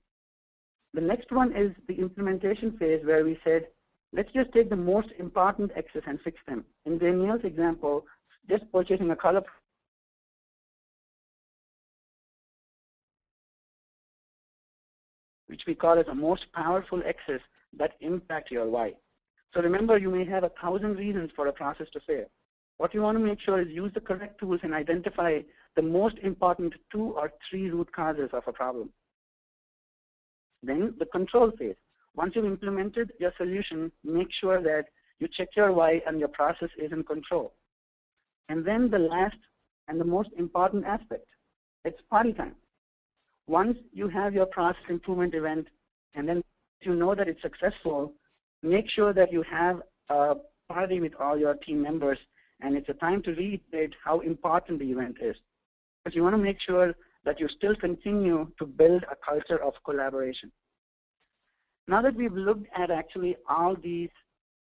The next one is the implementation phase, where we said, let's just take the most important x's and fix them. In Danielle's example, just purchasing a color, which we call as the most powerful x's that impact your y. So remember, you may have 1,000 reasons for a process to fail. What you want to make sure is use the correct tools and identify the most important 2 or 3 root causes of a problem. Then the control phase. Once you've implemented your solution, make sure that you check your y and your process is in control. And then the last and the most important aspect, it's party time. Once you have your process improvement event and then you know that it's successful, make sure that you have a party with all your team members, and it's a time to reiterate how important the event is. But you want to make sure that you still continue to build a culture of collaboration. Now that we've looked at actually all these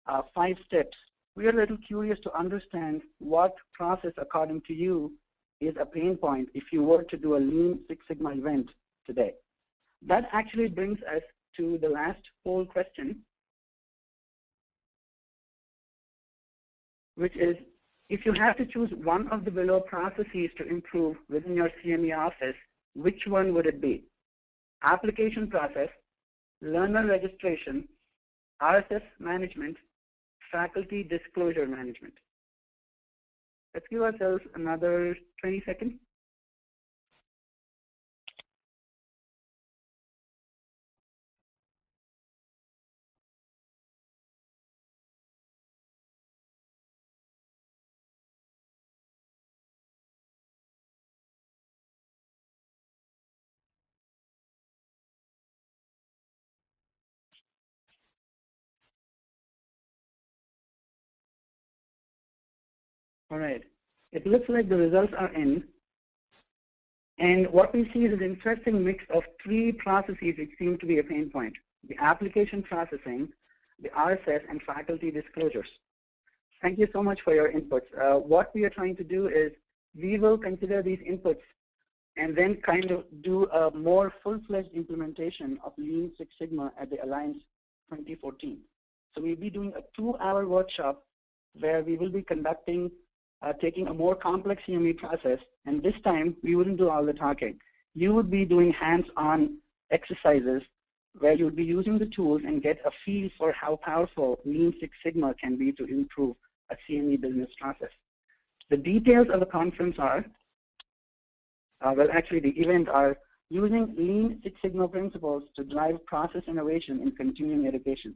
5 steps, we are a little curious to understand what process, according to you, is a pain point if you were to do a Lean Six Sigma event today. That actually brings us to the last poll question, which is if you have to choose one of the below processes to improve within your CME office, which one would it be? Application process, learner registration, RSS management, faculty disclosure management. Let's give ourselves another 20 seconds. All right. It looks like the results are in. And what we see is an interesting mix of three processes which seem to be a pain point: the application processing, the RSS, and faculty disclosures. Thank you so much for your inputs. What we are trying to do is we will consider these inputs and then kind of do a more full-fledged implementation of Lean Six Sigma at the Alliance 2014. So we'll be doing a 2-hour workshop where we will be conducting taking a more complex CME process, and this time we wouldn't do all the talking. You would be doing hands-on exercises where you would be using the tools and get a feel for how powerful Lean Six Sigma can be to improve a CME business process. The details of the conference are, well, actually the event are using Lean Six Sigma principles to drive process innovation in continuing education.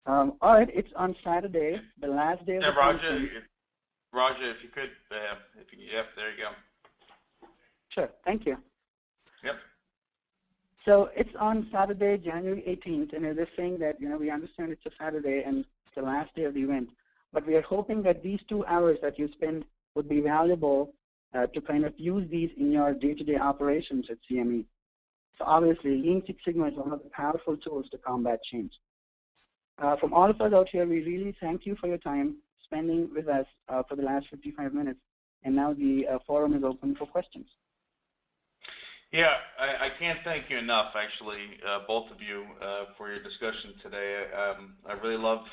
All right, it's on Saturday, the last day of the conference. Raja, if you could, yep, there you go. Sure, thank you. Yep. So it's on Saturday, January 18th, and they're saying that, we understand it's a Saturday and it's the last day of the event, but we are hoping that these 2 hours that you spend would be valuable to kind of use these in your day-to-day operations at CME. So obviously, Lean Six Sigma is one of the powerful tools to combat change. From all of us out here, we really thank you for your time spending with us for the last 55 minutes. And now the forum is open for questions. Yeah, I can't thank you enough, actually, both of you, for your discussion today. I really love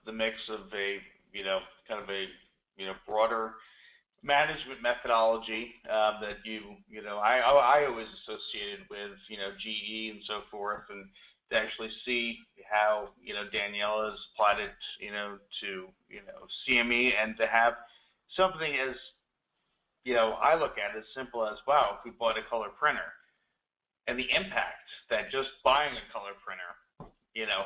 the mix of a, kind of a, broader management methodology that I always associated with, GE and so forth, and to actually see how, Danielle has applied it, to, CME, and to have something as, I look at it as simple as, wow, if we bought a color printer, and the impact that just buying a color printer,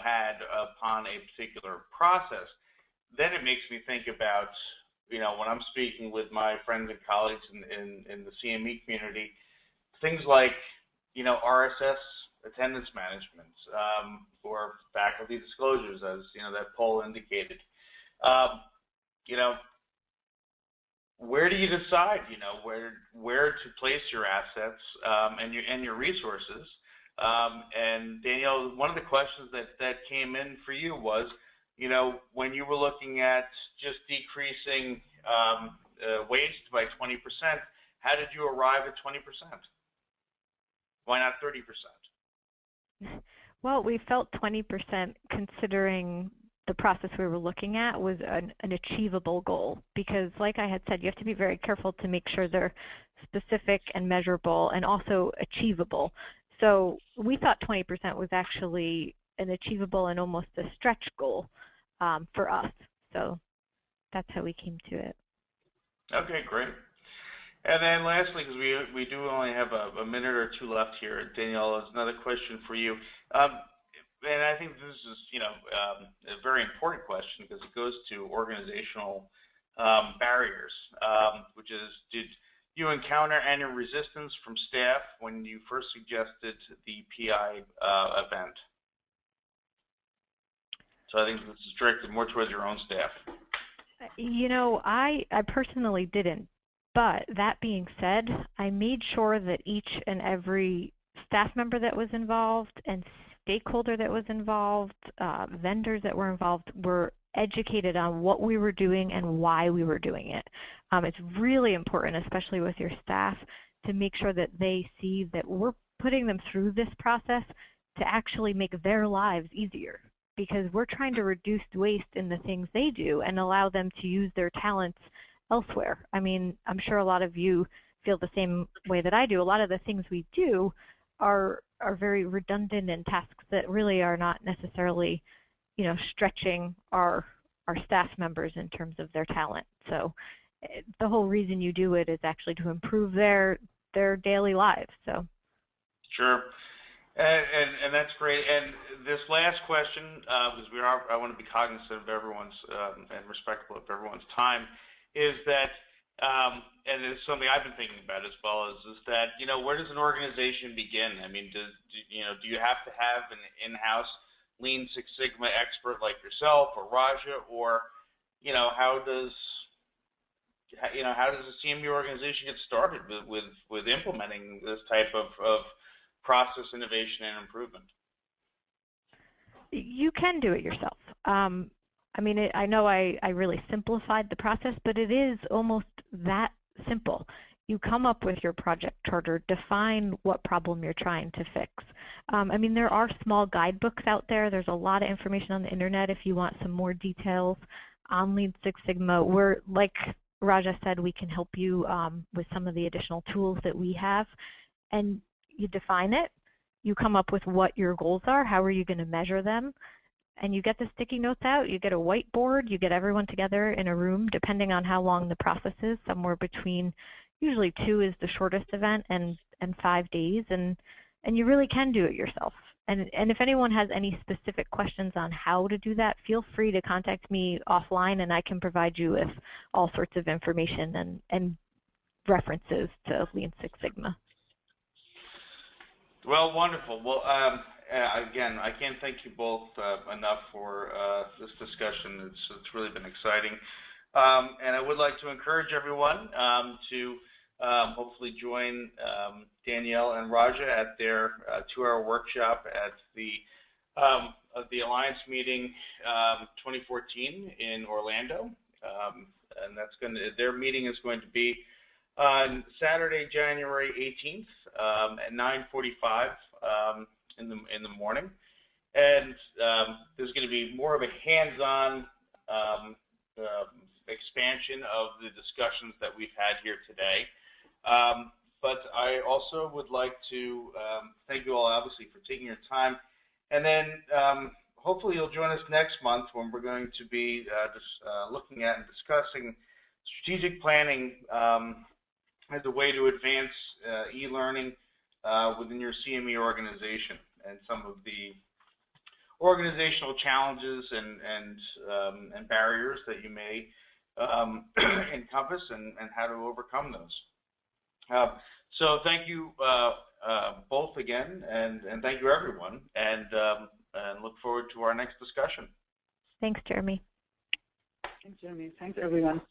had upon a particular process, then it makes me think about, when I'm speaking with my friends and colleagues in the CME community, things like, RSS attendance management, or faculty disclosures, as that poll indicated. Where do you decide, where to place your assets and your resources? And Danielle, one of the questions that came in for you was, when you were looking at just decreasing waste by 20%, how did you arrive at 20%? Why not 30%? Well, we felt 20%, considering the process we were looking at, was an achievable goal, because like I had said, you have to be very careful to make sure they're specific and measurable and also achievable. So we thought 20% was actually an achievable and almost a stretch goal for us. So that's how we came to it. Okay, great. And then lastly, because we do only have a minute or two left here, Danielle, is another question for you. And I think this is, a very important question because it goes to organizational barriers, which is, did you encounter any resistance from staff when you first suggested the PI event? So I think this is directed more towards your own staff. I personally didn't. But that being said, I made sure that each and every staff member that was involved and stakeholder that was involved, vendors that were involved, were educated on what we were doing and why we were doing it. It's really important, especially with your staff, to make sure that they see that we're putting them through this process to actually make their lives easier. because we're trying to reduce waste in the things they do and allow them to use their talents elsewhere. I mean, I'm sure a lot of you feel the same way that I do. A lot of the things we do are very redundant and tasks that really are not necessarily, stretching our staff members in terms of their talent. So the whole reason you do it is actually to improve their daily lives. So sure. And that's great. And this last question, because I want to be cognizant of everyone's and respectful of everyone's time, is that, and it's something I've been thinking about as well, is that where does an organization begin? I mean, do you have to have an in-house Lean Six Sigma expert like yourself or Raja, or how does a CME organization get started with implementing this type of process innovation and improvement? You can do it yourself. I mean, I know I really simplified the process, but it is almost that simple. You come up with your project charter, define what problem you're trying to fix. I mean, there are small guidebooks out there. There's a lot of information on the internet if you want some more details on Lean Six Sigma. We're, like Raja said, we can help you with some of the additional tools that we have. And you define it, you come up with what your goals are, how are you going to measure them, and you get the sticky notes out, you get a whiteboard, you get everyone together in a room, depending on how long the process is, somewhere between, usually 2 is the shortest event, and 5 days, and you really can do it yourself. And if anyone has any specific questions on how to do that, feel free to contact me offline, and I can provide you with all sorts of information and references to Lean Six Sigma. Well, wonderful. Well, again, I can't thank you both enough for this discussion. It's really been exciting. And I would like to encourage everyone to hopefully join Danielle and Raja at their 2-hour workshop at the Alliance meeting 2014 in Orlando. And their meeting is going to be on Saturday, January 18th at 9:45 in the morning, and there's going to be more of a hands-on expansion of the discussions that we've had here today. But I also would like to thank you all, obviously, for taking your time, and then hopefully you'll join us next month when we're going to be looking at and discussing strategic planning as a way to advance e-learning within your CME organization, and some of the organizational challenges and barriers that you may encompass, and how to overcome those. So thank you both again, and thank you everyone, and look forward to our next discussion. Thanks, Jeremy. Thanks, Jeremy. Thanks, everyone.